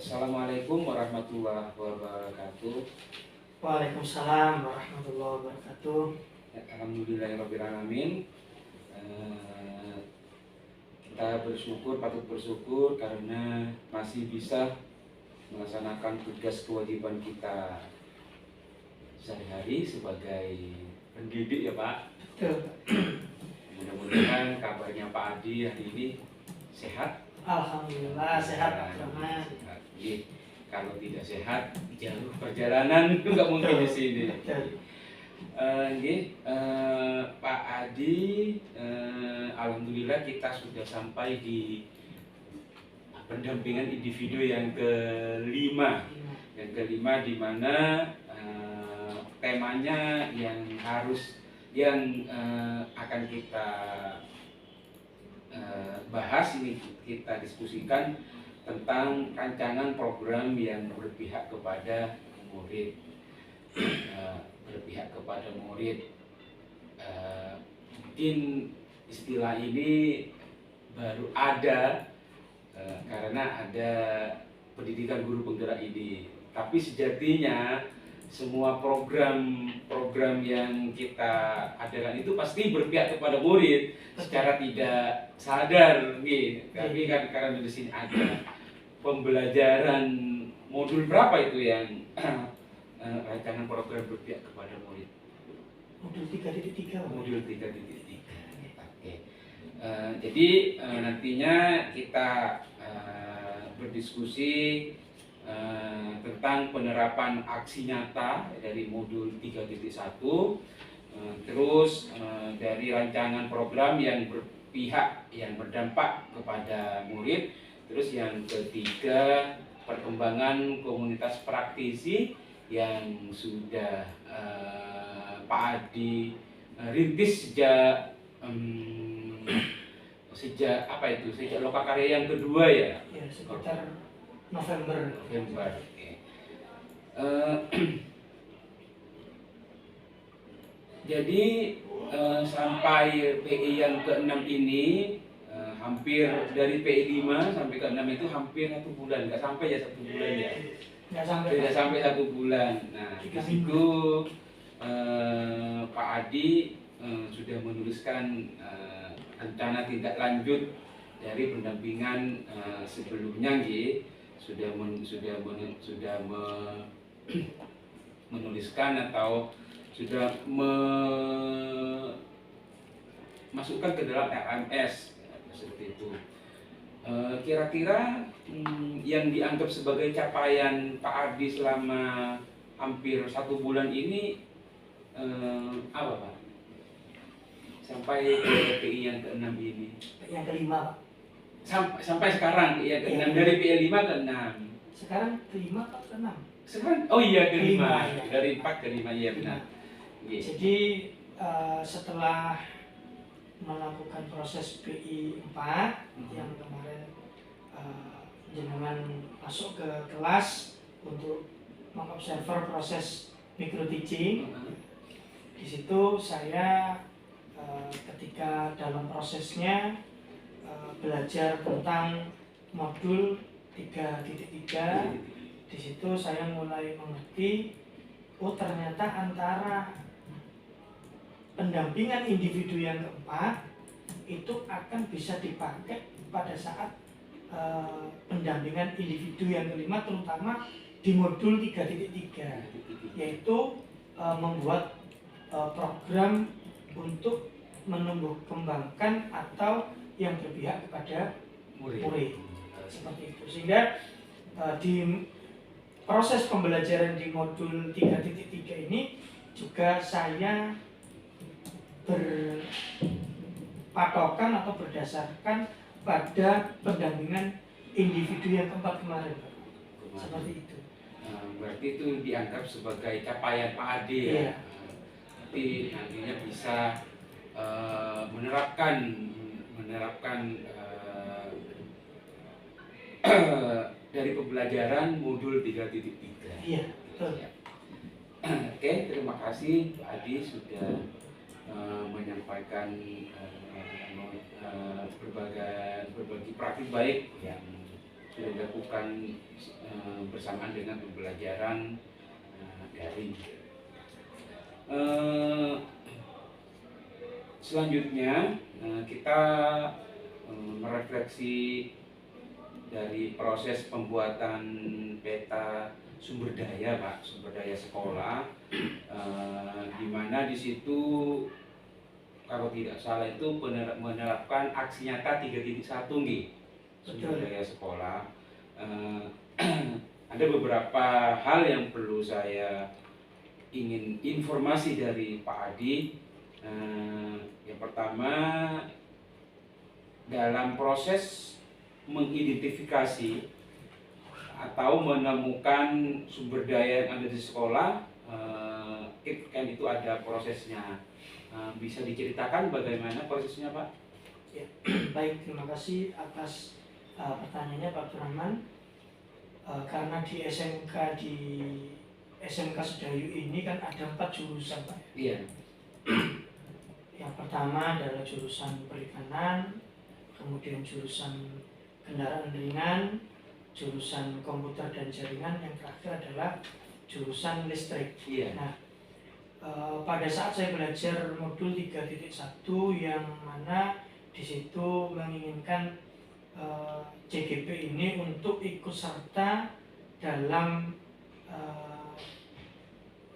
Assalamualaikum warahmatullahi wabarakatuh. Waalaikumsalam warahmatullahi wabarakatuh. Alhamdulillahirrabbilalamin. Kita patut bersyukur karena masih bisa melaksanakan tugas kewajiban kita sehari-hari sebagai pendidik ya Pak. Betul. Mudah-mudahan kabarnya Pak Adi hari ini sehat. Alhamdulillah sehat Pak Rahman. Kalau tidak sehat, jauh perjalanan nggak mungkin di sini. Pak Adi, alhamdulillah kita sudah sampai di pendampingan individu yang kelima. Yang kelima di mana temanya yang akan kita bahas ini, kita diskusikan tentang rancangan program yang berpihak kepada murid. Mungkin istilah ini baru ada karena ada pendidikan guru penggerak ini, tapi sejatinya semua program yang kita adakan itu pasti berpihak kepada murid secara tidak sadar nih. Tapi kan karena di sini ada pembelajaran modul berapa itu yang rancangan program berpihak kepada murid? Modul 3.3. Modul 3.3. Oke. Jadi nantinya kita berdiskusi tentang penerapan aksi nyata dari modul 3.1, terus dari rancangan program yang berpihak, yang berdampak kepada murid, terus yang ketiga perkembangan komunitas praktisi yang sudah Pak Adi rintis sejak lokakarya yang kedua ya? Ya, sekitar November. Oke. Jadi sampai PI yang ke-6 ini hampir dari PI 5 sampai ke-6 itu hampir 1 bulan, nggak sampai ya 1 bulan ya? Tidak sampai 1 bulan. Nah, di situ Pak Adi sudah menuliskan rencana tindak lanjut dari pendampingan sebelumnya, sudah menuliskan atau sudah memasukkan ke dalam RMS seperti itu. Kira-kira yang dianggap sebagai capaian Pak Adi selama hampir 1 bulan ini apa Pak? Sampai ke PI yang ke-6 ini. Yang kelima Pak. Sampai sekarang ya ke-6, dari PI 5 ke 6. Sekarang kelima Pak, ke 6. Sekarang oh iya kelima. Ya. Dari 4 ke 5 ya benar. Yeah. Jadi setelah melakukan proses PI 4 yang kemarin jenengan masuk ke kelas untuk mengobserver proses micro teaching. Di situ saya ketika dalam prosesnya belajar tentang modul 3.3, di situ saya mulai mengerti, oh ternyata antara pendampingan individu yang keempat itu akan bisa dipakai pada saat pendampingan individu yang kelima, terutama di modul 3.3, yaitu membuat program untuk menumbuh kembangkan atau yang berpihak kepada murid. Seperti itu. Sehingga di proses pembelajaran di modul 3.3 ini juga saya berpatokan atau berdasarkan pada pendampingan individu yang keempat kemarin. Seperti itu. Berarti itu dianggap sebagai capaian Pak Adi ya. Tapi nantinya bisa menerapkan dari pembelajaran modul 3.3. Iya, betul. Ya. Oke, terima kasih Pak Adi sudah menyampaikan berbagi praktik baik yang sudah dilakukan bersamaan dengan pembelajaran daring. Selanjutnya kita merefleksi dari proses pembuatan peta sumber daya, Pak, sumber daya sekolah, di mana di situ kalau tidak salah itu menerapkan aksi nyata 3.1 nggih, sumber daya sekolah. Ada beberapa hal yang perlu saya ingin informasi dari Pak Adi. Yang pertama, dalam proses mengidentifikasi atau menemukan sumber daya yang ada di sekolah, kan itu ada prosesnya. Bisa diceritakan bagaimana prosesnya, Pak? Ya, baik, terima kasih atas pertanyaannya Pak Abdurrahman. Karena di SMK Sedayu ini kan ada 4 jurusan, Pak. Iya. Yang pertama adalah jurusan perikanan, kemudian jurusan kendaraan ringan, jurusan komputer dan jaringan, yang terakhir adalah jurusan listrik. Iya. Nah, pada saat saya belajar modul 3.1 yang mana di situ menginginkan CGP ini untuk ikut serta dalam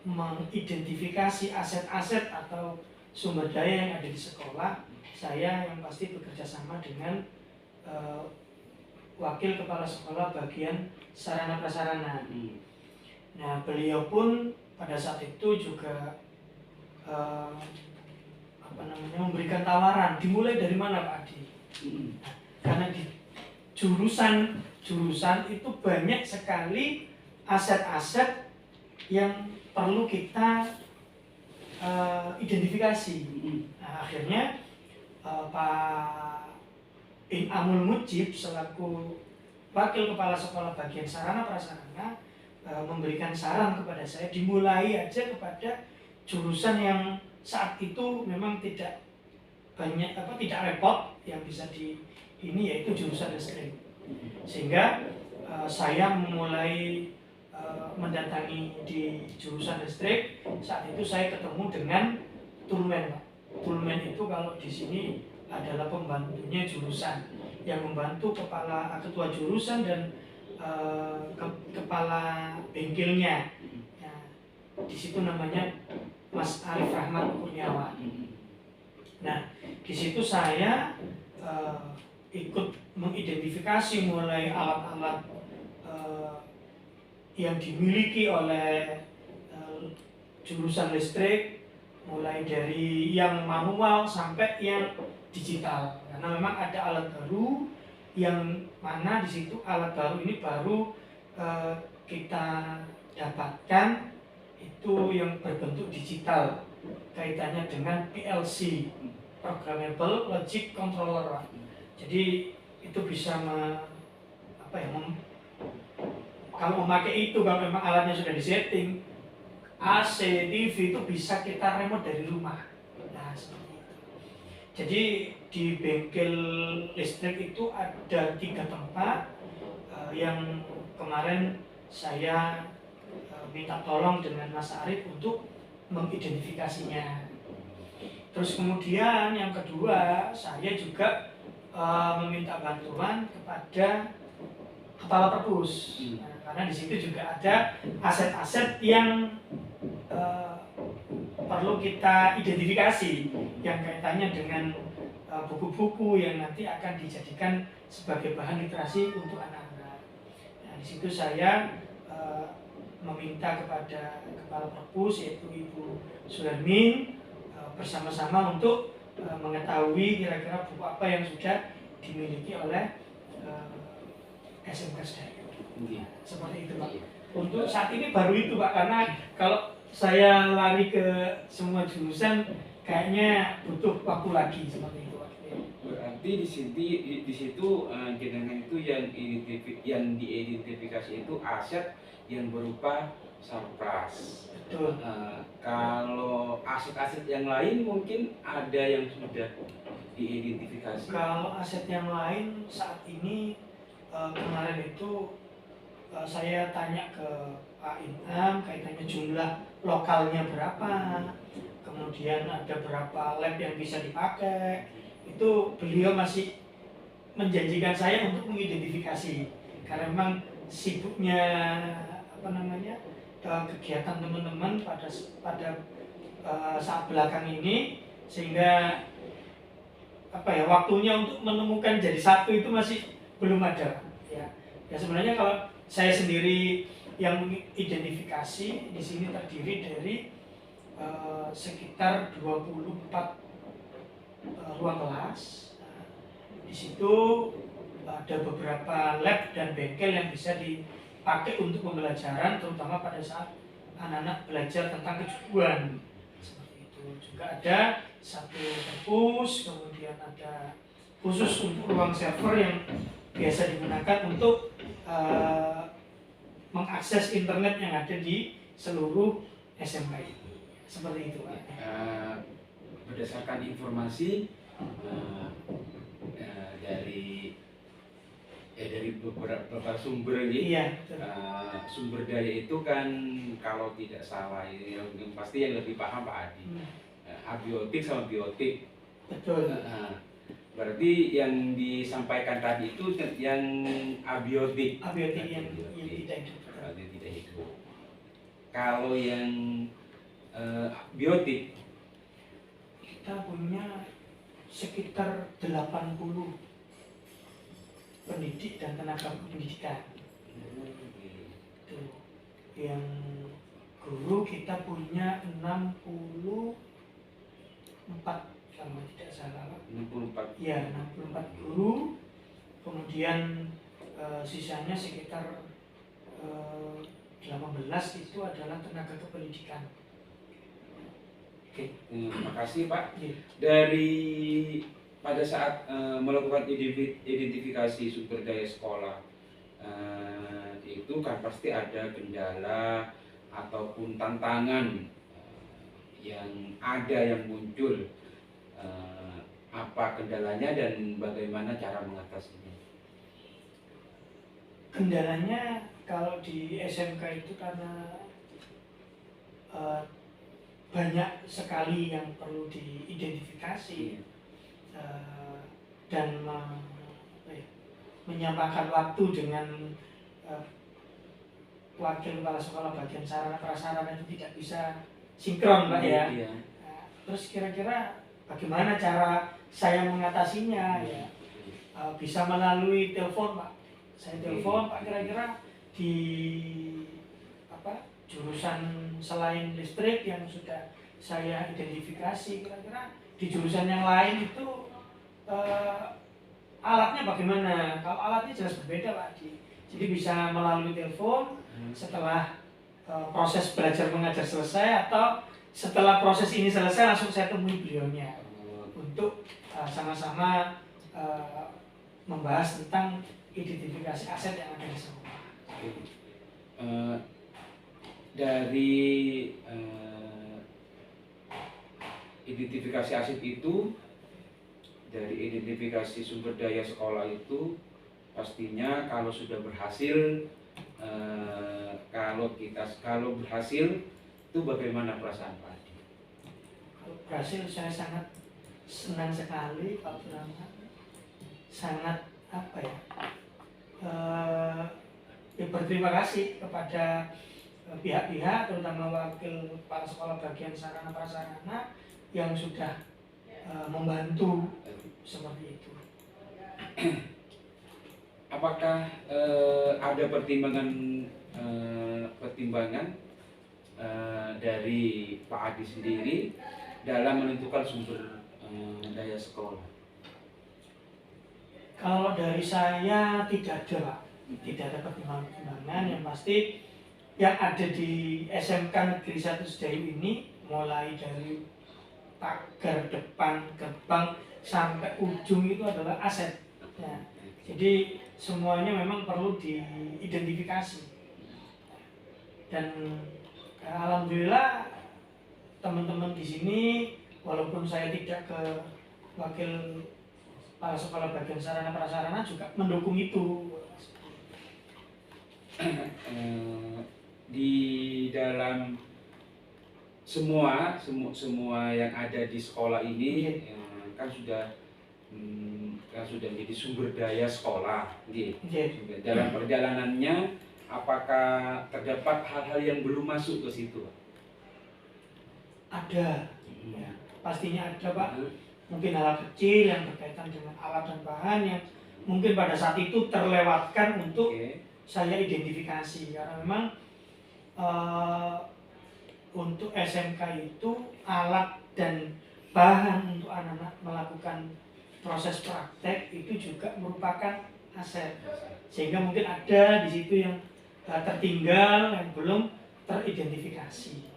mengidentifikasi aset-aset atau sumber daya yang ada di sekolah. Saya yang pasti bekerja sama dengan wakil kepala sekolah bagian sarana prasarana. Nah, beliau pun pada saat itu juga memberikan tawaran. Dimulai dari mana, Pak Adi? Nah, karena di jurusan itu banyak sekali aset-aset yang perlu kita identifikasi. Nah, akhirnya Pak Amul Mujib selaku wakil kepala sekolah bagian sarana prasarana memberikan saran kepada saya, dimulai aja kepada jurusan yang saat itu memang tidak banyak tidak repot yang bisa ini, yaitu jurusan listrik. Sehingga saya mulai mendatangi di jurusan listrik. Saat itu saya ketemu dengan Tulmen, Pak. Tulmen itu kalau di sini adalah pembantunya jurusan, yang membantu ketua jurusan dan kepala bengkelnya. Nah, di situ namanya Mas Arif Rahmat Kurniawan. Nah, di situ saya ikut mengidentifikasi mulai alat-alat yang dimiliki oleh jurusan listrik, mulai dari yang manual sampai yang digital. Karena memang ada alat baru yang mana di situ alat baru ini baru kita dapatkan itu yang berbentuk digital, kaitannya dengan PLC, Programmable Logic Controller. Jadi itu bisa kalau memakai itu, kalau memang alatnya sudah disetting, AC, TV itu bisa kita remote dari rumah. Nah, seperti itu. Jadi di bengkel listrik itu ada 3 tempat yang kemarin saya minta tolong dengan Mas Arif untuk mengidentifikasinya. Terus kemudian yang kedua, saya juga meminta bantuan kepada kepala perpus. Nah, karena di situ juga ada aset-aset yang perlu kita identifikasi, yang kaitannya dengan buku-buku yang nanti akan dijadikan sebagai bahan literasi untuk anak-anak. Nah, di situ saya meminta kepada kepala perpus, yaitu Ibu Suhermin, bersama-sama untuk mengetahui kira-kira buku apa yang sudah dimiliki oleh SMK Sedayu. Seperti itu, Pak. Untuk saat ini baru itu, Pak, karena kalau saya lari ke semua jurusan kayaknya butuh waktu lagi, seperti itu, Pak. Berarti di situ jenengan itu yang diidentifikasi itu aset yang berupa sarpras. Betul. Kalau aset-aset yang lain mungkin ada yang sudah diidentifikasi. Kalau aset yang lain saat ini kemarin itu saya tanya ke Pak Inam kaitannya jumlah lokalnya berapa, kemudian ada berapa lab yang bisa dipakai, itu beliau masih menjanjikan saya untuk mengidentifikasi karena memang sibuknya apa namanya kegiatan teman-teman pada saat belakang ini, sehingga apa ya waktunya untuk menemukan jadi satu itu masih belum ada ya. Ya sebenarnya kalau saya sendiri yang mengidentifikasi di sini terdiri dari sekitar 24 ruang kelas. Di situ ada beberapa lab dan bengkel yang bisa dipakai untuk pembelajaran, terutama pada saat anak-anak belajar tentang kejuruan. Seperti itu. Juga ada satu perpus, kemudian ada khusus untuk ruang server yang biasa digunakan untuk mengakses internet yang ada di seluruh SMK itu. Seperti itu, Pak. Berdasarkan informasi dari beberapa sumber ini, iya, sumber daya itu kan kalau tidak salah yang pasti yang lebih paham Pak Adi, abiotik sama biotik. Betul. Berarti yang disampaikan tadi itu yang abiotik. Abiotik yang tidak hidup. Yang tidak hidup. Kalau yang biotik kita punya sekitar 80 pendidik dan tenaga pendidikan. Tuh. Yang guru kita punya 64 kalau tidak salah. 64. Ya, 64 guru. Kemudian sisanya sekitar 18 itu adalah tenaga kependidikan. Oke, terima kasih Pak. Ya. Dari pada saat melakukan identifikasi sumber daya sekolah, itu kan pasti ada kendala ataupun tantangan yang muncul. Apa kendalanya dan bagaimana cara mengatasinya? Kendalanya kalau di SMK itu karena banyak sekali yang perlu diidentifikasi dan menyampaikan waktu dengan wakil kepala sekolah bagian sarana prasarana itu tidak bisa sinkron, Pak ya. Iya. Terus kira-kira bagaimana cara saya mengatasinya ya? Bisa melalui telepon, Pak. Saya telepon, Pak, kira-kira di jurusan selain listrik yang sudah saya identifikasi, kira-kira di jurusan yang lain itu alatnya bagaimana? Kalau alatnya jelas berbeda, Pak. Jadi bisa melalui telepon setelah proses belajar mengajar selesai, atau setelah proses ini selesai langsung saya temui beliaunya untuk sama-sama membahas tentang identifikasi aset yang ada di sekolah. Dari identifikasi aset itu, dari identifikasi sumber daya sekolah itu, pastinya kalau sudah berhasil, kalau berhasil itu bagaimana perasaan Pak Adi? Kalau berhasil saya sangat senang sekali, Pak Brahma. Sangat berterima kasih kepada pihak-pihak, terutama wakil kepala sekolah bagian sarana prasarana yang sudah membantu seperti itu. Apakah ada pertimbangan dari Pak Adi sendiri dalam menentukan sumber daya sekolah? Kalau dari saya tidak ada, Pak. Tidak ada pertimbangan. Yang pasti yang ada di SMK Negeri 1 Sedayu ini, mulai dari pagar depan, gerbang sampai ujung itu adalah aset. Ya. Jadi semuanya memang perlu diidentifikasi. Dan alhamdulillah teman-teman di sini, walaupun saya tidak ke wakil kepala sekolah bagian sarana prasarana juga mendukung itu. Di dalam semua yang ada di sekolah ini kan sudah menjadi sumber daya sekolah. Dalam perjalanannya, apakah terdapat hal-hal yang belum masuk ke situ? Ada, ya, pastinya ada Pak. Mungkin hal kecil yang berkaitan dengan alat dan bahan yang mungkin pada saat itu terlewatkan untuk saya identifikasi, karena memang untuk SMK itu alat dan bahan untuk anak-anak melakukan proses praktek itu juga merupakan aset, sehingga mungkin ada di situ yang tertinggal yang belum teridentifikasi.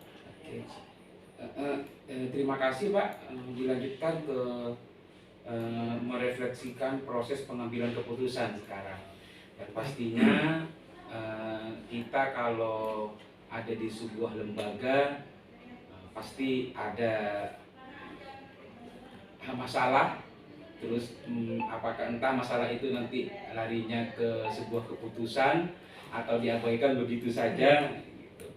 Terima kasih Pak. Dilanjutkan ke merefleksikan proses pengambilan keputusan sekarang. Dan pastinya kita kalau ada di sebuah lembaga pasti ada masalah, terus apakah entah masalah itu nanti larinya ke sebuah keputusan atau diabaikan begitu saja gitu.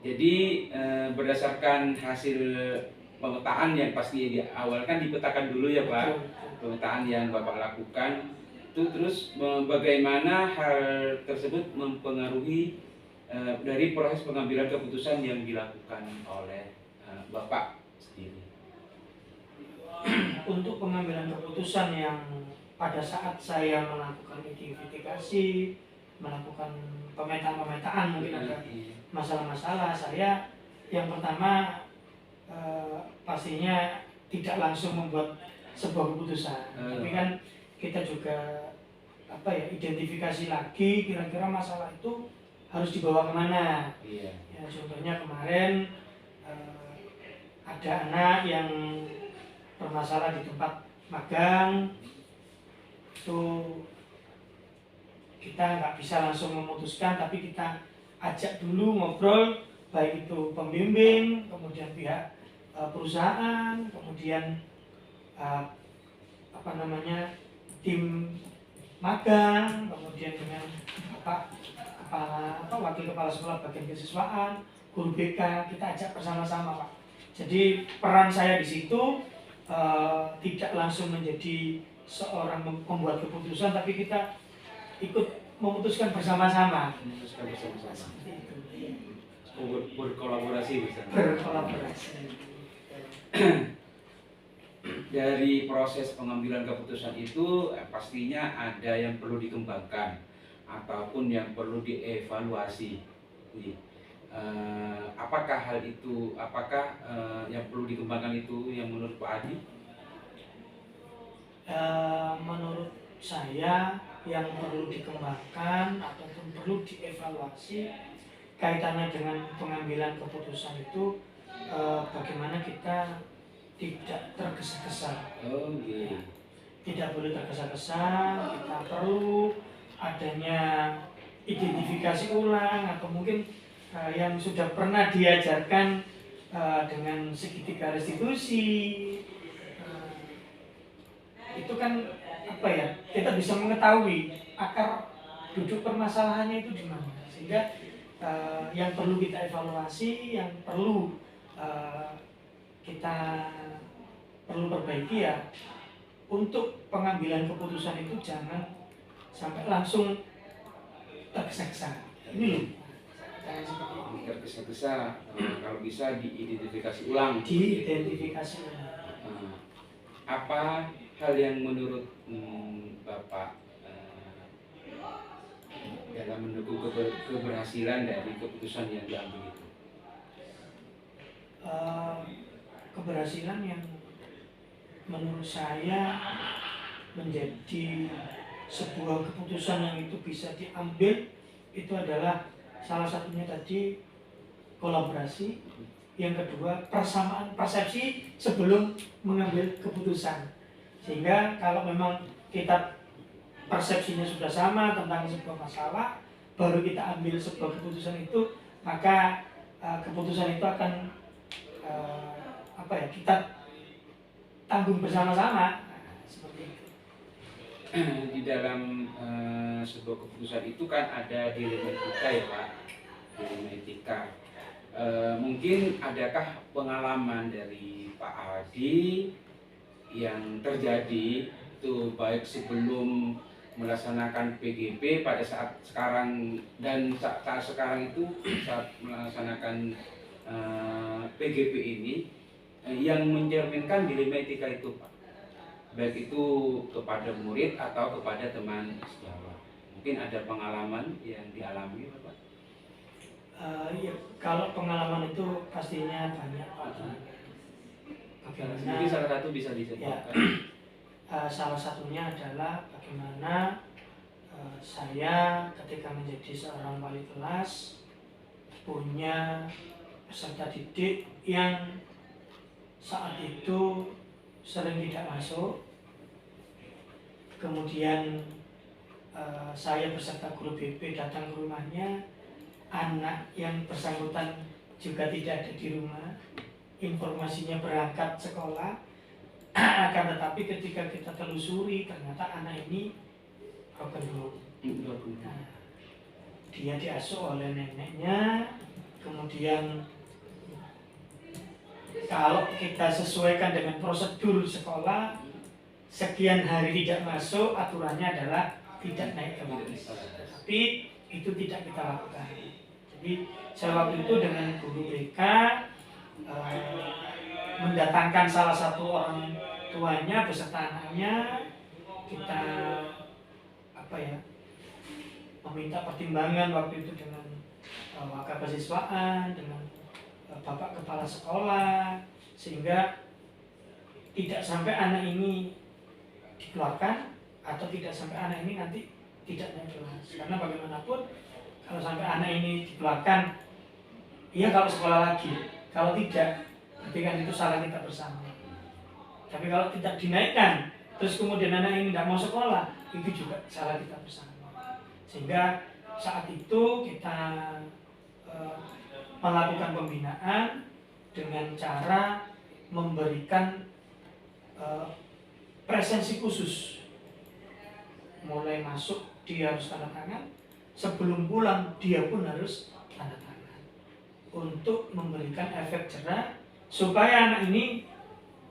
Jadi berdasarkan hasil pemetaan yang pasti di awal kan dipetakan dulu ya Pak, pemetaan yang Bapak lakukan itu, terus bagaimana hal tersebut mempengaruhi dari proses pengambilan keputusan yang dilakukan oleh Bapak sendiri. Untuk pengambilan keputusan yang pada saat saya melakukan identifikasi, melakukan pemetaan mungkin ada masalah-masalah, saya yang pertama pastinya tidak langsung membuat sebuah keputusan, tapi kan kita juga identifikasi lagi kira-kira masalah itu harus dibawa kemana. Ya, contohnya kemarin ada anak yang bermasalah di tempat magang, itu kita nggak bisa langsung memutuskan, tapi kita ajak dulu ngobrol, baik itu pembimbing, kemudian pihak perusahaan, kemudian tim magang, kemudian dengan wakil kepala sekolah bagian kesiswaan, guru BK, kita ajak bersama-sama Pak. Jadi peran saya di situ tidak langsung menjadi seorang pembuat keputusan, tapi kita ikut memutuskan bersama-sama. Berkolaborasi bersama. Berkolaborasi. Dari proses pengambilan keputusan itu pastinya ada yang perlu dikembangkan ataupun yang perlu dievaluasi. Apakah hal itu, yang perlu dikembangkan itu yang menurut Pak Adi? Menurut saya yang perlu dikembangkan ataupun perlu dievaluasi kaitannya dengan pengambilan keputusan itu bagaimana kita tidak tergesa-gesa. Tidak boleh tergesa-gesa, kita perlu adanya identifikasi ulang atau mungkin yang sudah pernah diajarkan dengan segitiga restitusi. Itu kan kita bisa mengetahui akar duduk permasalahannya itu di mana, sehingga yang perlu kita evaluasi, yang perlu kita perbaiki ya, untuk pengambilan keputusan itu jangan sampai langsung tergesa-gesa. Ini loh, tergesa-gesa, kalau bisa diidentifikasi ulang. Apa hal yang menurut Bapak dalam mendukung keberhasilan dari keputusan yang diambil itu? Keberhasilan yang menurut saya menjadi sebuah keputusan yang itu bisa diambil itu adalah salah satunya tadi kolaborasi, yang kedua persamaan persepsi sebelum mengambil keputusan, sehingga kalau memang kita persepsinya sudah sama tentang sebuah masalah, baru kita ambil sebuah keputusan itu, maka keputusan itu akan kita tanggung bersama-sama. Nah, seperti itu. Di dalam sebuah keputusan itu kan ada dilema etika ya Pak, dilema etika. Mungkin adakah pengalaman dari Pak Adi yang terjadi itu baik sebelum melaksanakan PGP pada saat sekarang dan saat sekarang itu saat melaksanakan PGP ini yang mencerminkan dilema etika itu Pak, baik itu kepada murid atau kepada teman sejawat. Mungkin ada pengalaman yang dialami Pak. Ya, kalau pengalaman itu pastinya banyak Pak. Mungkin salah satu bisa disebutkan. Salah satunya adalah bagaimana saya ketika menjadi seorang wali kelas punya peserta didik yang saat itu sering tidak masuk. Kemudian saya beserta guru BP datang ke rumahnya, anak yang bersangkutan juga tidak ada di rumah, informasinya berangkat sekolah. Akan tetapi ketika kita telusuri ternyata anak ini broken home. Nah, dia diasuh oleh neneknya, kemudian kalau kita sesuaikan dengan prosedur sekolah, sekian hari tidak masuk, aturannya adalah tidak naik kelas. Tapi itu tidak kita lakukan. Jadi saya waktu itu dengan guru BK mendatangkan salah satu orang tuanya beserta anaknya, kita meminta pertimbangan waktu itu dengan wakapasiswaan, dengan bapak kepala sekolah, sehingga tidak sampai anak ini dikeluarkan atau tidak sampai anak ini nanti tidak naik kelas. Karena bagaimanapun kalau sampai anak ini dikeluarkan, iya kalau sekolah lagi, kalau tidak berarti kan itu salah kita bersama. Tapi kalau tidak dinaikkan, terus kemudian anak ini tidak mau sekolah, itu juga salah kita bersama. Sehingga saat itu kita melakukan pembinaan dengan cara memberikan presensi khusus. Mulai masuk dia harus tanda tangan, sebelum pulang dia pun harus tanda tangan, untuk memberikan efek jerah supaya anak ini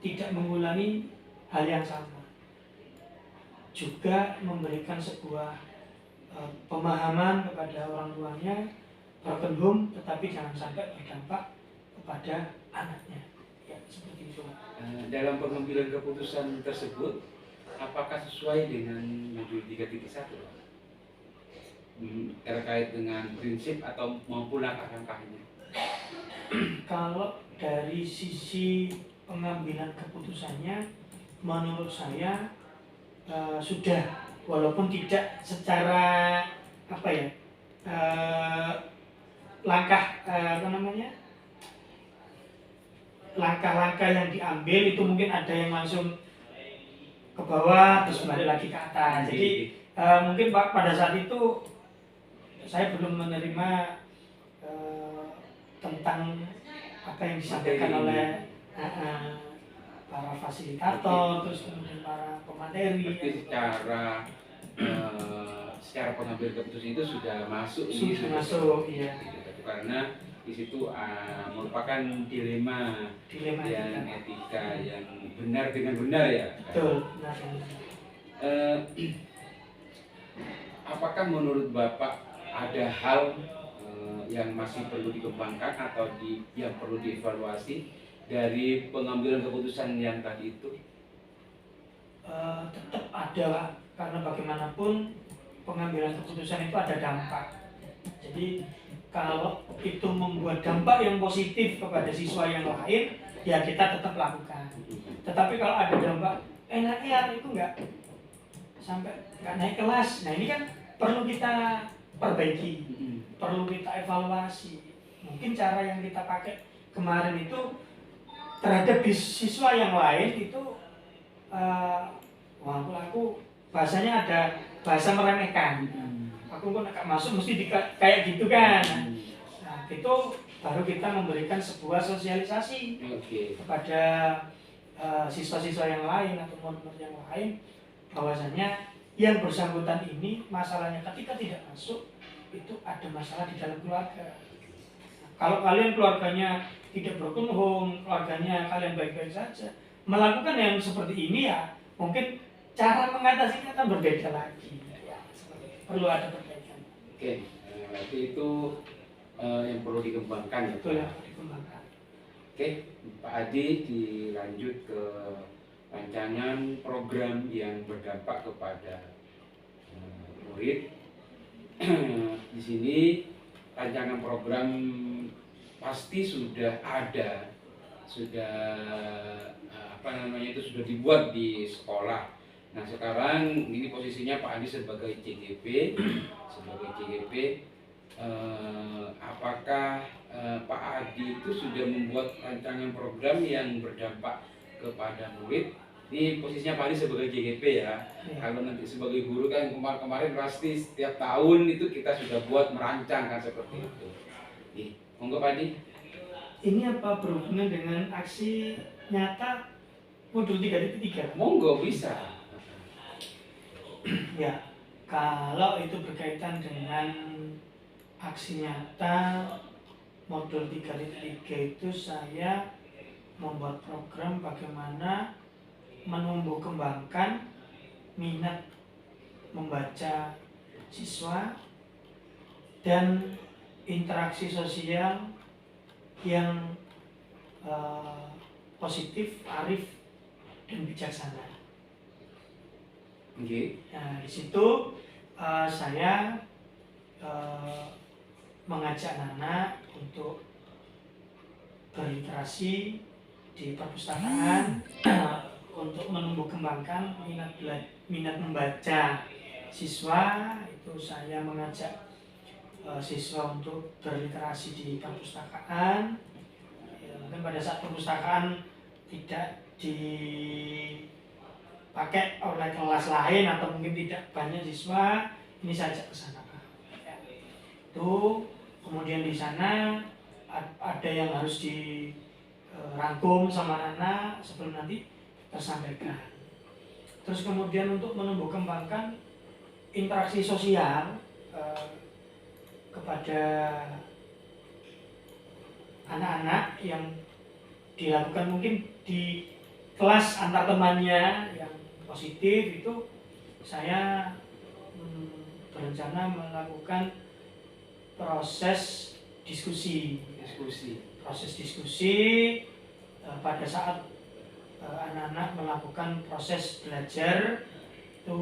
tidak mengulangi hal yang sama. Juga memberikan sebuah pemahaman kepada orang tuanya, broken home, tetapi jangan sampai berdampak kepada anaknya. Ya, seperti itu. Dalam pengambilan keputusan tersebut, apakah sesuai dengan modul 3.1 terkait dengan prinsip atau maupun langkah-langkahnya? Kalau dari sisi pengambilan keputusannya, menurut saya sudah, walaupun tidak secara langkah-langkah yang diambil itu mungkin ada yang langsung ke bawah terus balik lagi ke atas. Jadi mungkin pada saat itu saya belum menerima tentang apa yang disampaikan oleh para fasilitator, terus kemudian para pemateri. Berarti secara pengambil keputusan itu sudah masuk. Sudah masuk, iya. Karena di situ merupakan dilema yang etika yang benar dengan benar ya. Betul, benar. Apakah menurut Bapak ada hal yang masih perlu dikembangkan atau yang perlu dievaluasi dari pengambilan keputusan yang tadi itu? Tetap ada, karena bagaimanapun pengambilan keputusan itu ada dampak. Jadi kalau itu membuat dampak yang positif kepada siswa yang lain, ya kita tetap lakukan. Tetapi kalau ada dampak enaknya itu nggak naik kelas, nah ini kan perlu kita perbaiki, perlu kita evaluasi. Mungkin cara yang kita pakai kemarin itu terhadap siswa yang lain itu aku bahasanya ada bahasa meremehkan. Aku kok nggak masuk mesti kayak gitu kan. Nah, itu baru kita memberikan sebuah sosialisasi kepada siswa-siswa yang lain atau murid-murid yang lain bahwasanya yang bersangkutan ini masalahnya ketika tidak masuk itu ada masalah di dalam keluarga. Kalau kalian keluarganya tidak broken home, keluarganya kalian baik-baik saja, melakukan yang seperti ini ya mungkin cara mengatasinya akan berbeda lagi. Ya, perlu ada perbedaan. Oke, berarti itu yang perlu dikembangkan ya. Betul yang perlu dikembangkan. Oke, Pak Adi, dilanjut ke rancangan program yang berdampak kepada murid. Di sini rancangan program pasti sudah ada, sudah itu sudah dibuat di sekolah. Nah sekarang ini posisinya Pak Adi sebagai CGP, apakah Pak Adi itu sudah membuat rancangan program yang berdampak kepada murid? Ini posisinya Pak Adi sebagai JGP ya. Kalau nanti sebagai guru kan kemarin pasti setiap tahun itu kita sudah buat merancang kan seperti itu. Nih, monggo Pak Adi. Ini apa berhubungan dengan aksi nyata modul 3.3? Monggo bisa. Ya, kalau itu berkaitan dengan aksi nyata modul 3.3 itu saya membuat program bagaimana menumbuh kembangkan minat membaca siswa dan interaksi sosial yang positif, arif, dan bijaksana. Okay. Nah, di situ saya mengajak anak untuk berinteraksi di perpustakaan untuk menumbuh kembangkan minat membaca siswa. Itu saya mengajak siswa untuk berliterasi di perpustakaan. Ya, mungkin pada saat perpustakaan tidak dipakai oleh kelas lain atau mungkin tidak banyak siswa, ini saya ajak ke sana. Ya. Itu kemudian di sana ada yang harus dirangkum sama anak sebelum nanti tersampaikan. Terus kemudian untuk menumbuh kembangkan interaksi sosial kepada anak-anak yang dilakukan mungkin di kelas antar temannya yang positif, itu saya berencana melakukan proses diskusi pada saat anak-anak melakukan proses belajar itu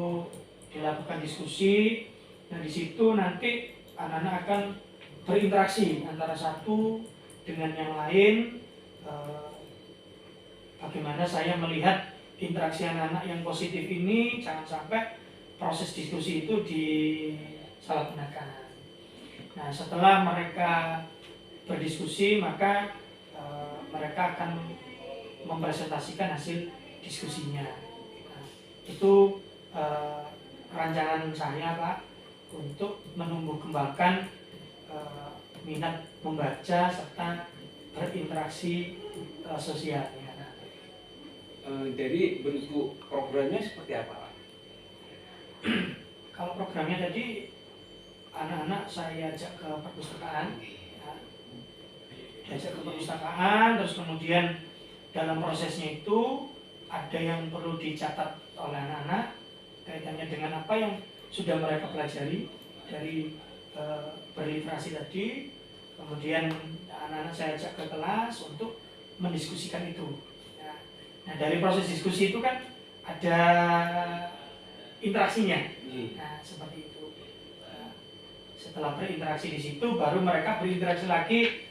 dilakukan diskusi. Nah di situ nanti anak-anak akan berinteraksi antara satu dengan yang lain. Bagaimana saya melihat interaksi anak-anak yang positif ini, jangan sampai proses diskusi itu disalahgunakan. Nah setelah mereka berdiskusi maka mereka akan mempresentasikan hasil diskusinya. Nah, itu rancangan saya Pak untuk menumbuh kembangkan minat membaca serta berinteraksi sosialnya. Jadi bentuk programnya seperti apa Pak? Kalau programnya tadi anak-anak saya ajak ke perpustakaan, ya. Diajak ke perpustakaan, terus kemudian dalam prosesnya itu ada yang perlu dicatat oleh anak-anak kaitannya dengan apa yang sudah mereka pelajari dari berliterasi tadi. Kemudian anak-anak saya ajak ke kelas untuk mendiskusikan itu. Nah dari proses diskusi itu kan ada interaksinya. Nah seperti itu. Setelah berinteraksi di situ, baru mereka berinteraksi lagi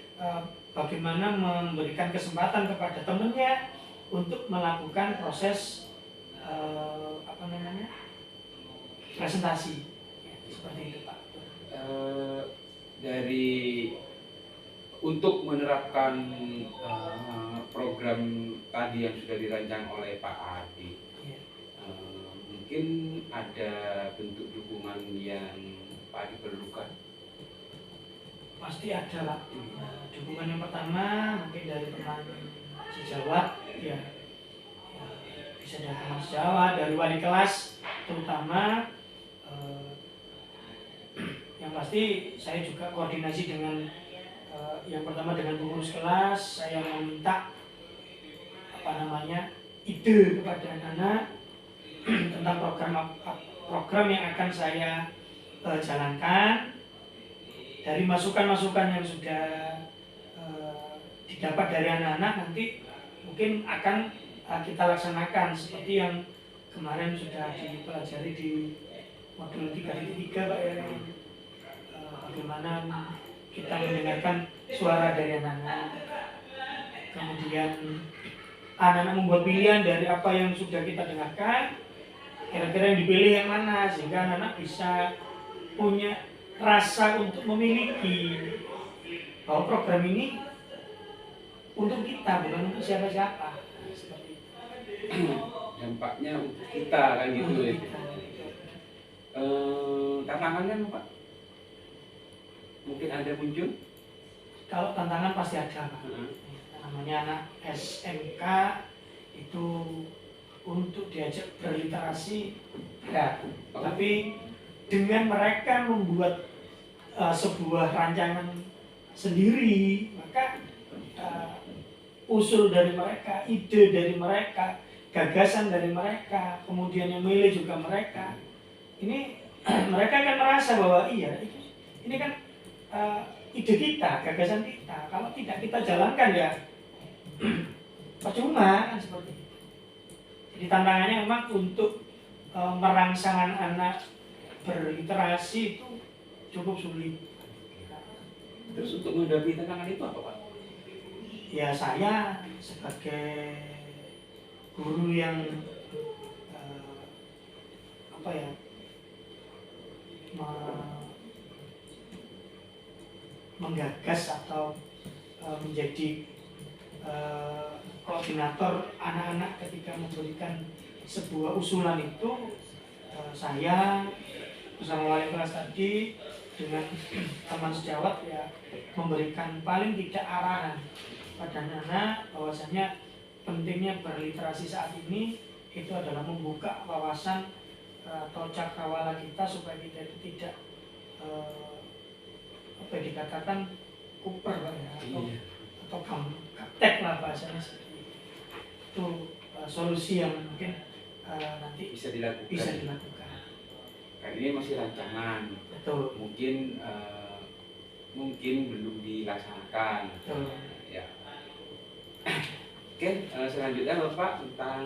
bagaimana memberikan kesempatan kepada temannya untuk melakukan proses presentasi. Ya, seperti itu Pak. Untuk menerapkan program tadi yang sudah dirancang oleh Pak Adi, ya. Mungkin ada bentuk dukungan yang Pak Adi perlukan? Pasti ada Pak. Dukungan yang pertama mungkin dari teman sejawat, ya. bisa dari teman sejawat, dari wali kelas terutama. Yang pasti saya juga koordinasi dengan yang pertama dengan pengurus kelas. Saya meminta ide kepada anak-anak tentang program yang akan saya jalankan. Dari masukan-masukan yang sudah didapat dari anak-anak, nanti mungkin akan kita laksanakan seperti yang kemarin sudah dipelajari di modul 3.3 Pak ya. Bagaimana kita mendengarkan suara dari anak-anak, kemudian anak-anak membuat pilihan dari apa yang sudah kita dengarkan, kira-kira yang dipilih yang mana, sehingga anak-anak bisa punya rasa untuk memiliki bahwa program ini untuk kita, bukan untuk siapa-siapa. Seperti itu. Dampaknya untuk kita kan gitu ya. Tantangannya Pak? Mungkin ada muncul? Kalau tantangan pasti ada Pak. Namanya anak SMK itu untuk diajak berliterasi berat. Tapi dengan mereka membuat sebuah rancangan sendiri, maka usul dari mereka, ide dari mereka, gagasan dari mereka, kemudian yang milih juga mereka. Ini mereka akan merasa bahwa iya, ini kan ide kita, gagasan kita. Kalau tidak kita jalankan ya percuma kan, seperti itu. Jadi tantangannya memang untuk merangsang anak berliterasi itu cukup sulit. Terus untuk menghadapi tantangan itu apa Pak? Ya saya sebagai guru yang menggagas atau menjadi koordinator anak-anak ketika memberikan sebuah usulan itu, saya bersama wali kelas tadi dengan teman sejawat ya memberikan paling tidak arahan pada anak-anak bahwasanya pentingnya berliterasi saat ini itu adalah membuka wawasan atau cakrawala kita supaya kita itu tidak dikatakan kuper Pak ya, atau gaptek lah bahasanya seperti itu. Itu solusi yang mungkin nanti bisa dilakukan. Nah, ini masih rancangan. Betul. Mungkin belum dilaksanakan. Betul. Ya. Oke, selanjutnya Bapak tentang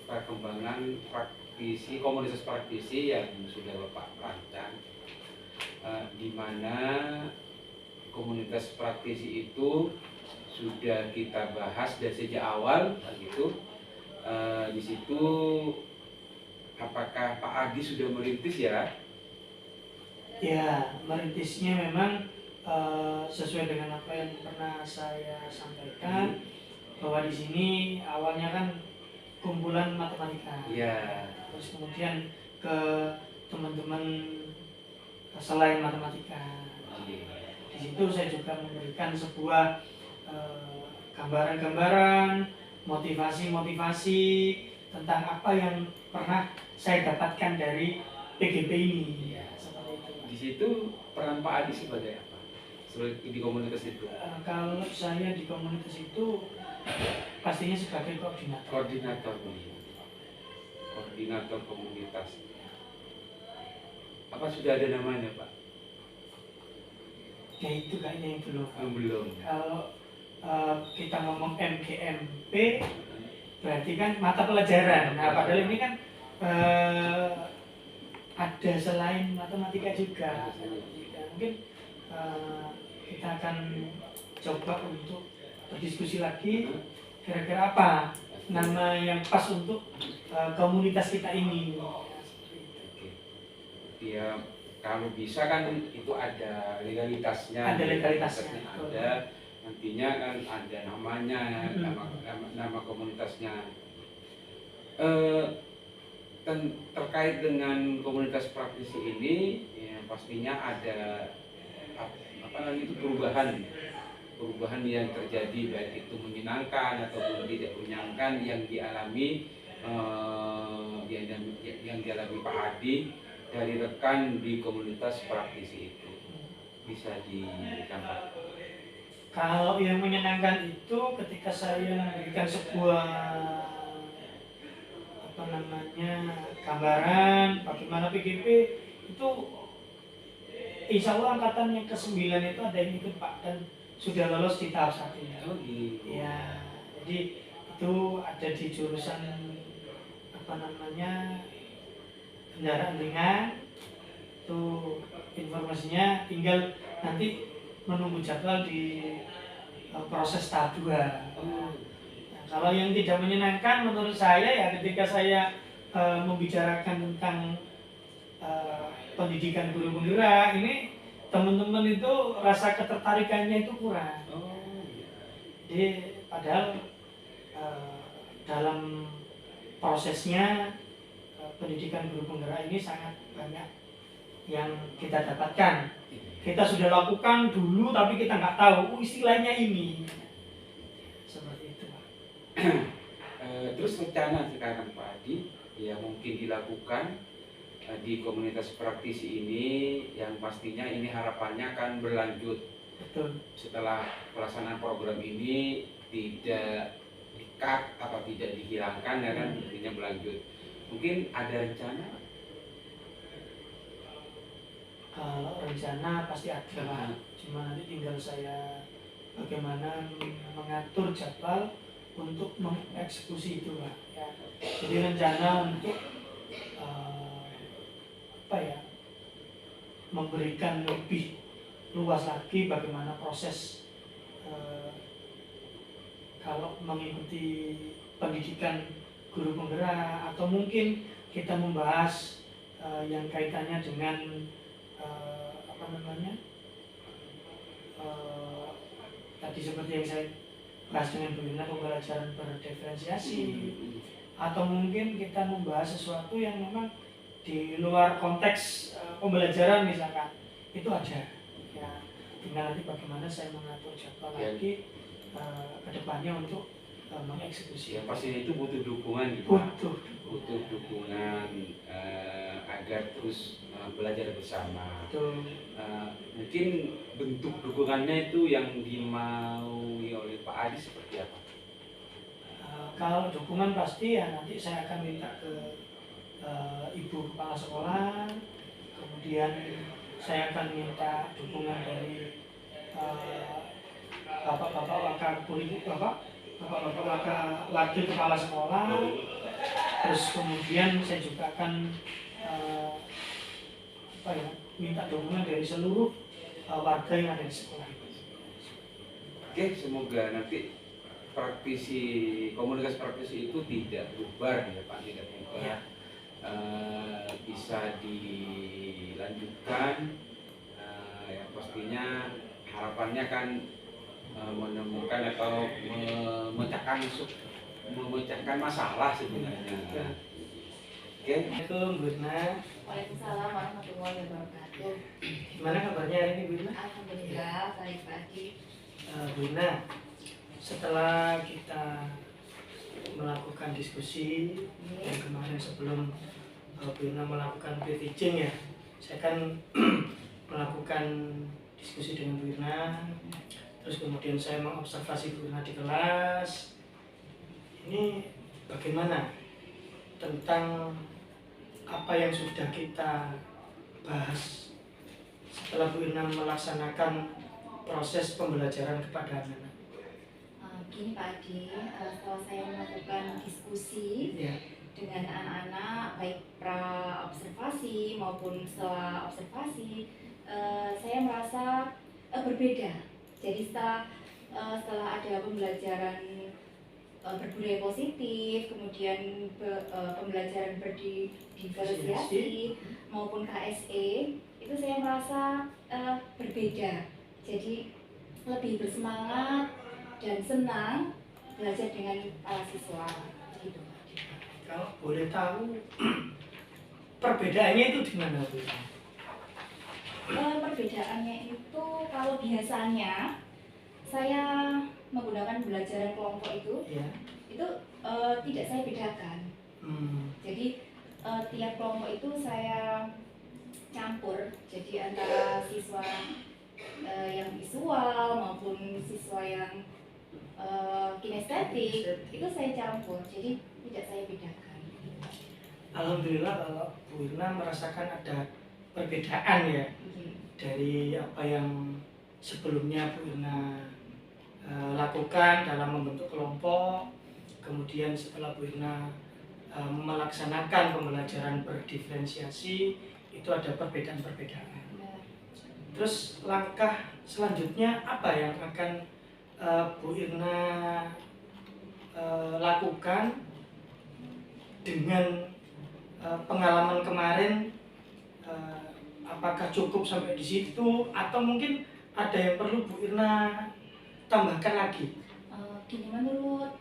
perkembangan komunitas praktisi yang sudah Bapak rancang, di mana komunitas praktisi itu sudah kita bahas dari sejak awal, begitu. Di situ apakah Pak Adi sudah merintis ya? Ya, merintisnya memang sesuai dengan apa yang pernah saya sampaikan, bahwa di sini awalnya kan kumpulan matematika. Iya. Terus kemudian ke teman-teman selain matematika. Di situ saya juga memberikan sebuah gambaran-gambaran, motivasi-motivasi tentang apa yang pernah saya dapatkan dari PGP ini. Ya, seperti itu. Di situ peran Pak Adi sebagai apa? Di komunitas itu? Kalau saya di komunitas itu pastinya sebagai koordinator. Koordinator komunitas. Apa sudah ada namanya Pak? Ya itu kayaknya yang belum. Belum. Kalau kita ngomong MGMP berarti kan mata pelajaran. Nah padahal ini kan ada selain matematika juga. Mungkin kita akan coba untuk berdiskusi lagi kira-kira apa nama yang pas untuk komunitas kita ini. Ya kalau bisa kan itu ada legalitasnya. Ada legalitasnya. Ada nantinya kan ada namanya, nama komunitasnya. Terkait dengan komunitas praktisi ini, ya pastinya ada itu perubahan yang terjadi, baik itu menyenangkan ataupun tidak menyenangkan yang dialami yang dialami Pak Adi dari rekan di komunitas praktisi itu? Bisa diberikan Pak? Kalau yang menyenangkan itu ketika saya memberikan sebuah apa namanya gambaran bagaimana PGP itu, insya Allah angkatan yang ke-9 itu ada yang ikut Pak dan sudah lolos di tahap 1 ya. Oh gitu. Ya, jadi itu ada di jurusan apa namanya kendaraan ringan. Itu informasinya tinggal nanti menunggu jadwal di proses tahap 2. Nah, kalau yang tidak menyenangkan menurut saya ya ketika saya membicarakan tentang pendidikan guru penggerak ini, teman-teman itu rasa ketertarikannya itu kurang. Jadi padahal dalam prosesnya pendidikan guru penggerak ini sangat banyak yang kita dapatkan. Kita sudah lakukan dulu tapi kita nggak tahu istilahnya ini. Seperti itu Pak. Terus rencana sekarang Pak Adi yang mungkin dilakukan di komunitas praktisi ini, yang pastinya ini harapannya akan berlanjut. Betul. Setelah pelaksanaan program ini tidak di-cut atau tidak dihilangkan ya kan, intinya berlanjut. Mungkin ada rencana? Kalau rencana pasti ada Pak. Cuma nanti tinggal saya bagaimana mengatur jadwal untuk mengeksekusi itu Pak. Ya. Jadi rencana untuk memberikan lebih luas lagi bagaimana proses kalau mengikuti pendidikan guru penggerak, atau mungkin kita membahas yang kaitannya dengan apa namanya tadi seperti yang saya bahas dengan Bu Lina, pembelajaran berdiferensiasi, atau mungkin kita membahas sesuatu yang memang di luar konteks pembelajaran misalkan, itu ada ya. Tinggal nanti bagaimana saya mengatur jadwal lagi ke depannya untuk mengeksekusi. Ya pasti itu butuh dukungan gitu. Butuh dukungan agar terus belajar bersama. Mungkin bentuk dukungannya itu yang dimaui oleh Pak Adi seperti apa? Kalau dukungan pasti ya nanti saya akan minta ke Ibu Kepala Sekolah, kemudian saya akan minta dukungan dari bapak-bapak wakil kepala sekolah, terus kemudian saya juga akan minta dukungan dari seluruh warga yang ada di sekolah. Oke, semoga nanti komunitas praktisi itu tidak bubar ya Pak, tidak bubar. Ya. Bisa dilanjutkan, yang pastinya harapannya kan menemukan atau memecahkan masalah sebenarnya. Oke. Assalamualaikum Bu Irna. Waalaikumsalam warahmatullahi wabarakatuh. Gimana kabarnya hari ini Bu Irna? Alhamdulillah baik pagi. Bu Irna, setelah kita melakukan diskusi yang kemarin sebelum Bu Irna melakukan pre-teaching ya, saya kan melakukan diskusi dengan Bu Irna, terus kemudian saya mengobservasi Bu Irna di kelas. Ini bagaimana tentang apa yang sudah kita bahas setelah Bu Irna melaksanakan proses pembelajaran kepada anak-anak? Gini Pak Adi, setelah saya melakukan diskusi dengan anak-anak baik pra observasi maupun setelah observasi, saya merasa berbeda. Jadi setelah ada pembelajaran berbudaya positif, kemudian pembelajaran berdiferensiasi maupun KSE, itu saya merasa berbeda. Jadi lebih bersemangat dan senang belajar dengan para siswa. Gitu. Kalau boleh tahu perbedaannya itu di mana Bu? Perbedaannya itu kalau biasanya saya menggunakan pembelajaran kelompok itu tidak saya bedakan. Jadi tiap kelompok itu saya campur, jadi antara siswa yang visual maupun siswa yang kinestetik itu saya campur, jadi tidak saya bedakan. Alhamdulillah kalau Bu Irna merasakan ada perbedaan ya dari apa yang sebelumnya Bu Irna lakukan dalam membentuk kelompok, kemudian setelah Bu Irna melaksanakan pembelajaran berdiferensiasi itu ada perbedaan-perbedaan. Terus langkah selanjutnya apa yang akan Bu Irna lakukan dengan pengalaman kemarin? Apakah cukup sampai di situ atau mungkin ada yang perlu Bu Irna tambahkan lagi? Gini, menurut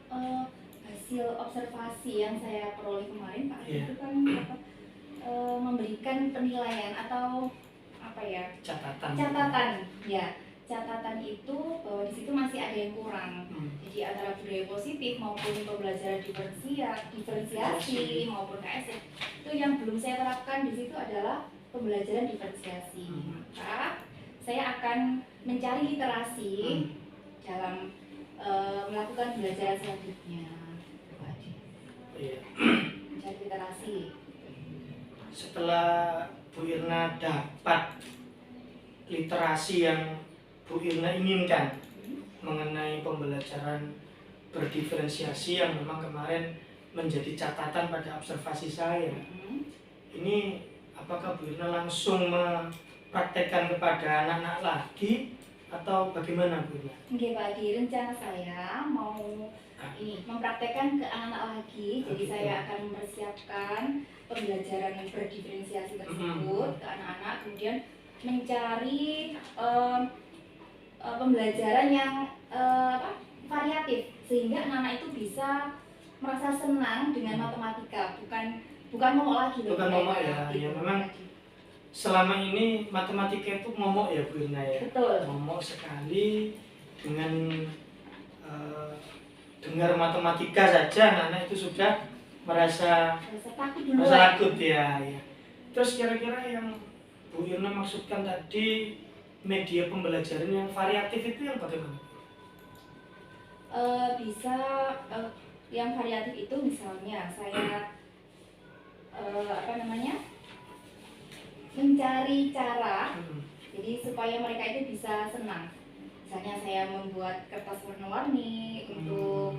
hasil observasi yang saya peroleh kemarin Pak, itu kan memberikan penilaian atau apa ya, catatan ya, catatan itu bahwa di situ masih ada yang kurang. Jadi antara budaya positif maupun pembelajaran diferensiasi maupun KSE itu yang belum saya terapkan di situ adalah pembelajaran diferensiasi. Maka saya akan mencari literasi dalam melakukan pembelajaran selanjutnya. Mencari literasi. Setelah Bu Irna dapat literasi yang Bu Irna inginkan mengenai pembelajaran berdiferensiasi yang memang kemarin menjadi catatan pada observasi saya, ini apakah Bu Irna langsung mempraktekkan kepada anak-anak lagi atau bagaimana Bu Irna? Oke Pak Adi, rencana saya mau ini mempraktekkan ke anak-anak lagi, jadi saya akan mempersiapkan pembelajaran berdiferensiasi tersebut ke anak-anak, kemudian mencari pembelajaran yang variatif sehingga anak-anak itu bisa merasa senang dengan matematika, bukan momok lagi. Bukan momok ya, ya memang selama ini matematika itu momok ya Bu Irna ya. Betul. Momok sekali, dengan dengar matematika saja anak-anak itu sudah merasa takut ya. Terus kira-kira yang Bu Irna maksudkan tadi media pembelajaran yang variatif itu yang bagaimana? Bisa yang variatif itu misalnya saya mencari cara jadi supaya mereka itu bisa senang. Misalnya saya membuat kertas warna-warni untuk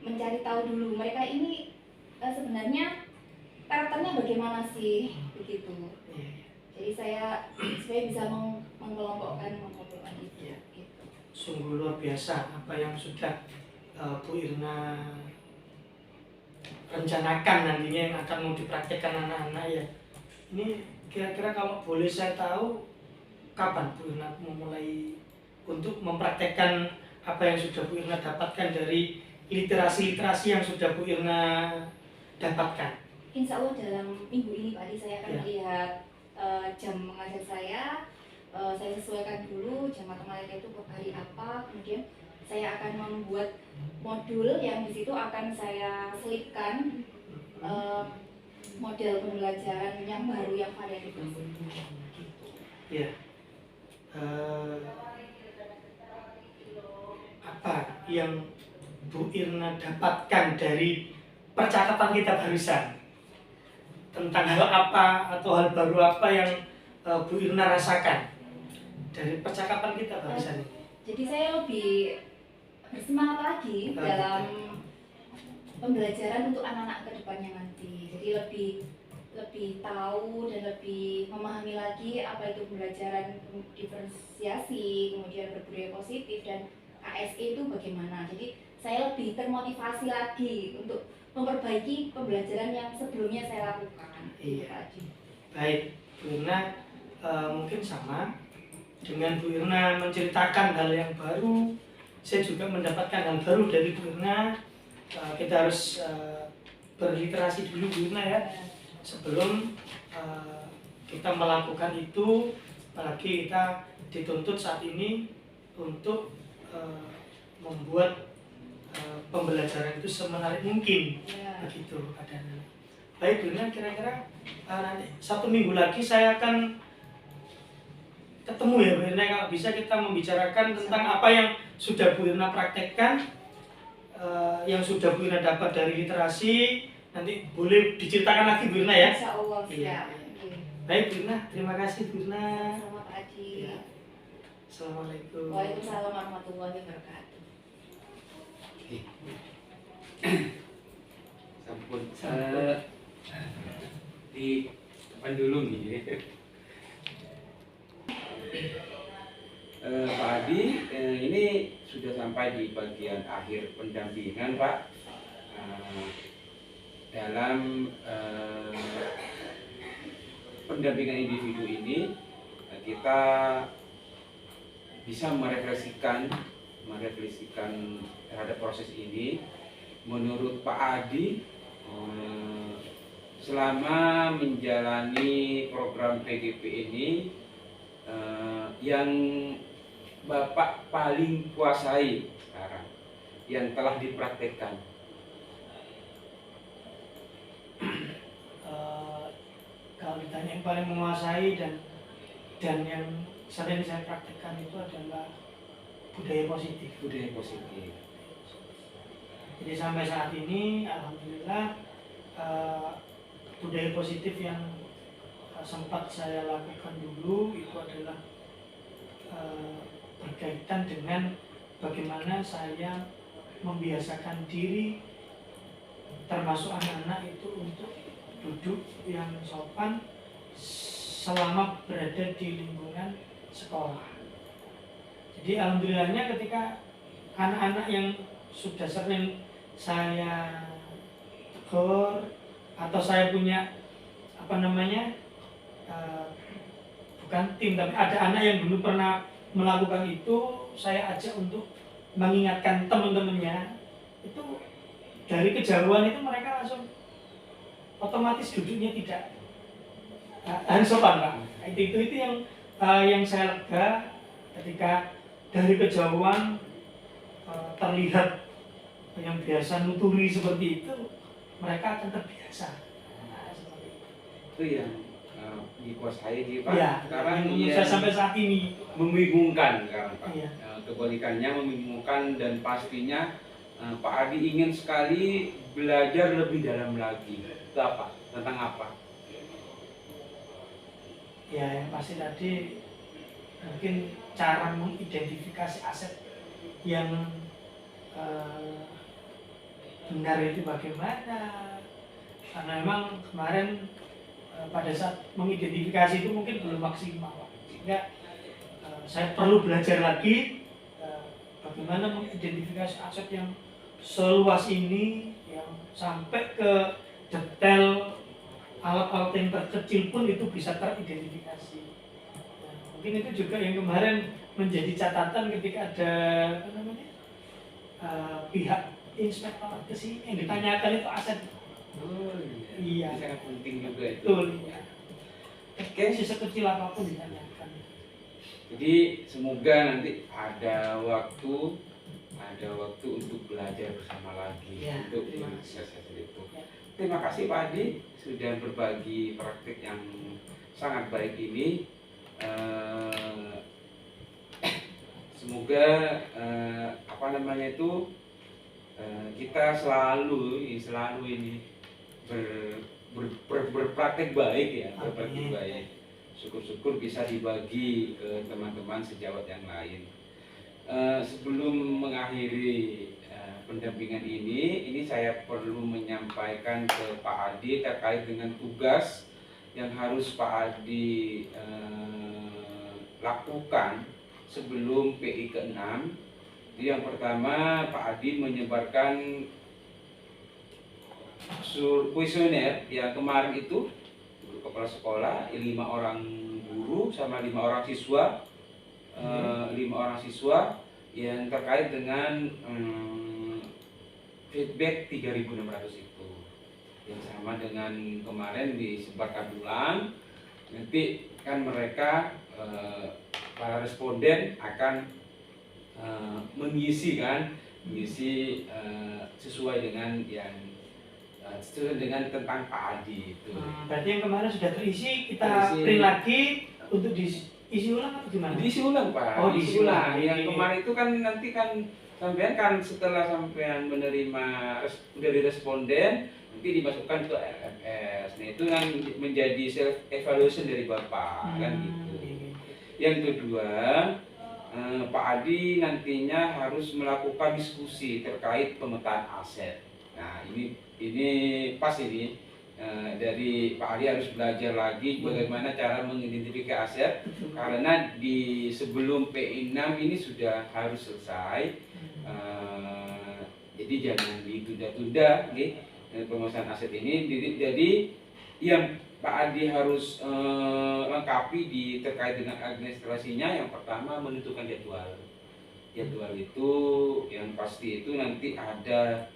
mencari tahu dulu mereka ini sebenarnya karakternya bagaimana sih, begitu. Jadi saya supaya bisa mengelompokkan itu. Gitu. Sungguh luar biasa apa yang sudah Bu Irna rencanakan nantinya yang akan mau dipraktekkan anak-anak ya. Ini kira-kira kalau boleh saya tahu kapan Bu Irna memulai untuk mempraktekkan apa yang sudah Bu Irna dapatkan dari literasi-literasi yang sudah Bu Irna dapatkan? Insya Allah dalam minggu ini Pak Adi saya akan melihat jam mengajar saya sesuaikan dulu jam matematika itu per hari apa, kemudian saya akan membuat modul yang di situ akan saya selipkan model pembelajaran yang baru yang variatif tersebut. Ya. Apa yang Bu Irna dapatkan dari percakapan kita barusan? Tentang hal apa atau hal baru apa yang Bu Irna rasakan dari percakapan kita barusan ini? Jadi saya lebih bersemangat lagi dalam pembelajaran untuk anak-anak ke depannya nanti. Jadi lebih tahu dan lebih memahami lagi apa itu pembelajaran diferensiasi, kemudian berbudaya positif dan KSE itu bagaimana. Jadi saya lebih termotivasi lagi untuk memperbaiki pembelajaran yang sebelumnya saya lakukan. Iya. Baik, Bu Irna mungkin sama dengan Bu Irna menceritakan hal yang baru, saya juga mendapatkan hal baru dari Bu Irna. Kita harus berliterasi dulu Bu Irna ya, sebelum kita melakukan itu. Apalagi kita dituntut saat ini untuk membuat pembelajaran itu semenarik mungkin, Ya. begitu keadaannya. Baik Bu Irna, kira-kira nanti 1 minggu lagi saya akan ketemu ya Bu Irna, kalau bisa kita membicarakan tentang apa yang sudah Bu Irna praktekkan, yang sudah Bu Irna dapat dari literasi. Nanti boleh diceritakan lagi Bu Irna ya. Insya Allah Iya. siap. Oke. Baik Bu Irna, terima kasih Bu Irna. Sama Pak Adi. Ya. Assalamualaikum. Waalaikumsalam warahmatullahi wabarakatuh. Sampun. Di depan dulu nih. Pak Adi, ini sudah sampai di bagian akhir pendampingan Pak. Dalam pendampingan individu ini kita bisa merefleksikan terhadap proses ini. Menurut Pak Adi, selama menjalani program PDP ini, yang Bapak paling kuasai sekarang, yang telah dipraktekkan. Kalau ditanya yang paling menguasai dan yang sering saya praktekkan itu adalah budaya positif. Budaya positif. Jadi sampai saat ini alhamdulillah budaya positif yang sempat saya lakukan dulu itu adalah berkaitan dengan bagaimana saya membiasakan diri termasuk anak-anak itu untuk duduk yang sopan selama berada di lingkungan sekolah. Jadi alhamdulillahnya ketika anak-anak yang sudah sering saya tegur atau saya punya bukan tim, tapi ada anak yang dulu pernah melakukan itu, saya ajak untuk mengingatkan teman-temannya. Itu dari kejauhan itu mereka langsung otomatis duduknya tidak harus sopan Pak. Itu yang saya lega ketika dari kejauhan terlihat yang biasa nuturi seperti itu, mereka akan terbiasa. Itu yang dikuasai di Pak. Iya, Sekarang yang saya sampai saat ini membingungkan sekarang Pak. Iya. Kebalikannya membingungkan, dan pastinya Pak Adi ingin sekali belajar lebih dalam lagi. Itu apa? Tentang apa? Ya, yang pasti tadi mungkin cara mengidentifikasi aset yang benar itu bagaimana. Karena memang kemarin pada saat mengidentifikasi itu mungkin belum maksimal, sehingga saya perlu belajar lagi bagaimana mengidentifikasi aset yang seluas ini, yang sampai ke detail alat-alat yang terkecil pun itu bisa teridentifikasi. Nah, mungkin itu juga yang kemarin menjadi catatan ketika ada pihak inspektor ke sini yang ditanyakan itu aset. Oh Iya. Ini sangat penting juga itu. Betul. Ya. Oke. Sekecil apapun ditanyakan. Jadi semoga nanti ada waktu untuk belajar bersama lagi Ya, untuk terima proses itu. Ya. Terima kasih Pak Adi sudah berbagi praktik yang sangat baik ini. Semoga kita selalu ini berpraktek baik ya, berpraktek baik. Syukur-syukur bisa dibagi ke teman-teman sejawat yang lain. Sebelum mengakhiri pendampingan ini saya perlu menyampaikan ke Pak Adi terkait dengan tugas yang harus Pak Adi lakukan sebelum PI ke-6. Yang pertama, Pak Adi menyebarkan kuesioner yang kemarin itu guru kepala sekolah, 5 orang guru sama 5 orang siswa, 5 orang siswa yang terkait dengan feedback 3.600 itu, yang sama dengan kemarin disebarkan ulang. Nanti kan mereka para responden akan mengisi kan mengisi sesuai dengan yang sesuai dengan tentang Pak Adi itu. Berarti yang kemarin sudah terisi, kita Terisi. print lagi untuk diisi ulang atau gimana? Diisi ulang Pak. Oh, diisi ulang. Yang kemarin itu kan nanti kan sampean kan setelah sampean menerima dari responden nanti dimasukkan ke LMS. Nah itu kan menjadi self evaluation dari Bapak kan gitu. Yang kedua, Pak Adi nantinya harus melakukan diskusi terkait pemetaan aset. Nah ini pas ini dari Pak Adi harus belajar lagi bagaimana cara mengidentifikasi aset karena di sebelum P6 ini sudah harus selesai. Jadi jangan ditunda-tunda nih pemesanan aset ini. Jadi yang Pak Adi harus lengkapi terkait dengan administrasinya. Yang pertama menentukan jadwal. Jadwal itu yang pasti itu nanti ada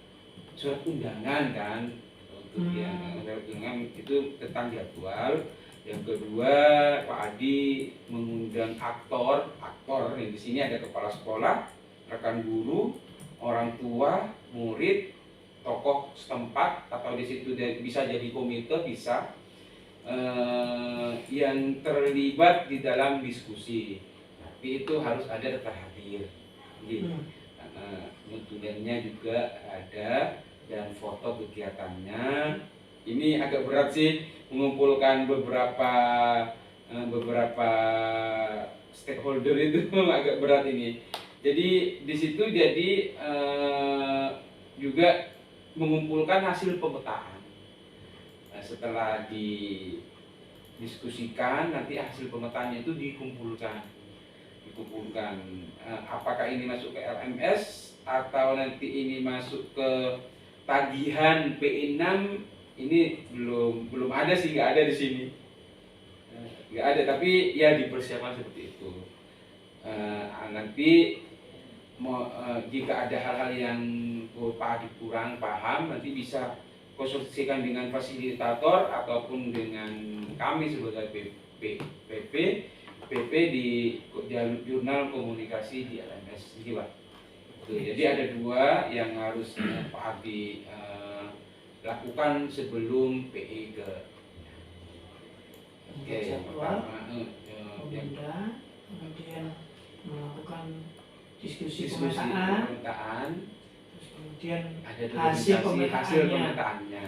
surat undangan kan untuk yang surat undangan itu tentang jadwal. Yang kedua Pak Adi mengundang aktor yang di sini ada kepala sekolah, rekan guru, orang tua, murid, tokoh setempat atau di situ bisa jadi komite bisa yang terlibat di dalam diskusi. Tapi itu harus ada daftar hadir. Notulennya juga ada dan foto kegiatannya. Ini agak berat sih mengumpulkan beberapa stakeholder itu agak berat ini. Jadi di situ juga mengumpulkan hasil pemetaan. Nah, setelah didiskusikan nanti hasil pemetaannya itu dikumpulkan. Apakah ini masuk ke LMS atau nanti ini masuk ke tagihan P6 ini belum ada sih, nggak ada di sini. Nggak ada, tapi ya dipersiapkan seperti itu. Nanti jika ada hal-hal yang Pak Adi kurang paham, nanti bisa konsultasikan dengan fasilitator ataupun dengan kami sebagai PP di jurnal komunikasi di LMS ini Pak. Jadi ada dua yang harus Pak Adi lakukan sebelum PE ke. Oke, yang pertama kemudian melakukan diskusi pemetaan, terus kemudian ada hasil hasil pemetaannya. pemetaannya.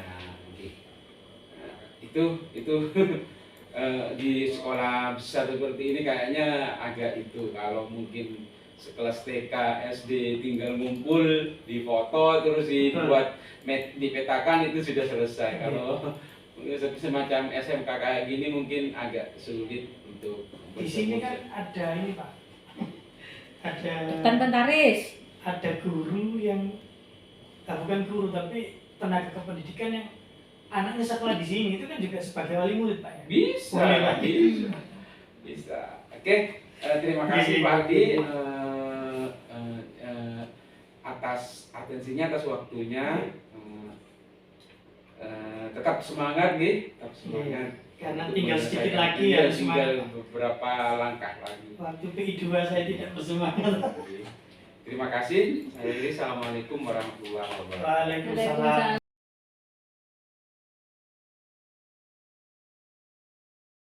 Itu di sekolah besar seperti ini kayaknya agak itu. Kalau mungkin sekelas TK, SD tinggal ngumpul, difoto terus dibuat dipetakan itu sudah selesai. Kalau semacam SMK kayak gini mungkin agak sulit untuk. Di sini kan ada ini Pak, ada Inventaris. ada guru yang bukan guru tapi tenaga kependidikan yang anaknya sekolah di sini, itu kan juga sebagai wali murid Pak ya? Bisa, boleh, Pak. bisa. Oke, terima kasih Pak Adi atas atensinya, atas waktunya. Tetap semangat nih, tetap semangat. Karena tinggal sedikit lagi ya, ya, tinggal semangat. beberapa langkah lagi. Waktu PI2 saya tidak bersemangat. Terima kasih. Saya Assalamualaikum warahmatullahi wabarakatuh. Waalaikumsalam.